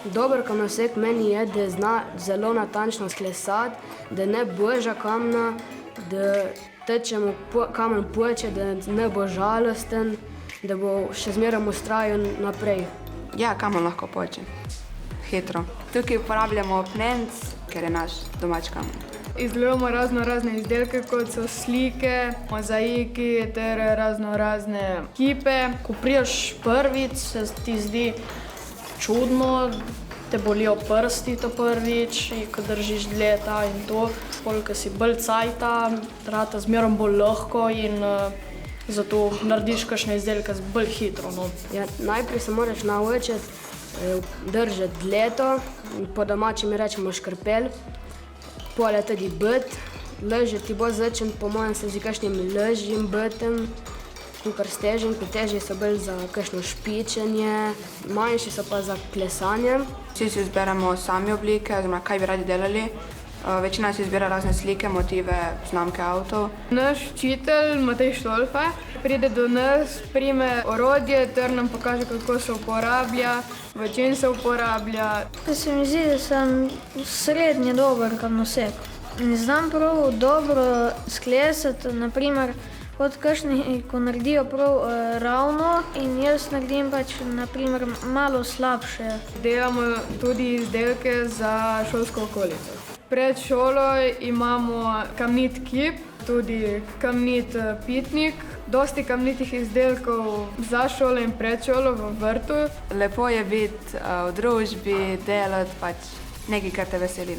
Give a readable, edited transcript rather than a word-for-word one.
Dober kamnosek meni je, da zna zelo natančno sklesati, da ne boža kamna, da teče mu kamen poče, da ne bo žalosten, da bo še zmeraj vztrajal naprej. Ja, kamen lahko poče. Hitro. Tukaj uporabljamo pnenc, ker je naš domač kamen. Izdelujemo razne izdelke, kot so slike, mozaiki ter razne kipe. Ko prideš prvič, se ti zdi čudno, te bolijo prsti to prvič, ko držiš leta in to. Ko si bolj cajta, rata zmeraj bolj lahko in zato narediš kakšne izdelke bolj hitro. Ja, najprej se moraš naučiti držati leto, po domači mi rečemo škrpel, pole tudi bet, lažje ti bo začin, po mojem se z kakšnim lažjim betem, kukor s težjim, ko težji so bolj za kakšno špičenje, manjši so pa za klesanje. Vsi si izberemo sami oblike, oziroma kaj bi radi delali. Večina si izbira razne slike, motive, znamke avtov. Naš učitelj Matej Štolfa pride do nas, prime orodje ter nam pokaže, kako se uporablja, v čem se uporablja. Se mi zdi, da sem srednje dober kamnosek. Ne znam prav dobro sklesati, naprimer, kot kakšni, ko naredijo prav ravno in jaz naredim pač naprimer malo slabše. Delamo tudi izdelke za šolsko okolico. Pred šolo imamo kamnit kip, tudi kamnit pitnik, dosti kamnitih izdelkov za šolo in pred šolo v vrtu. Lepo je biti v družbi, delati pač nekaj, kar te veseli.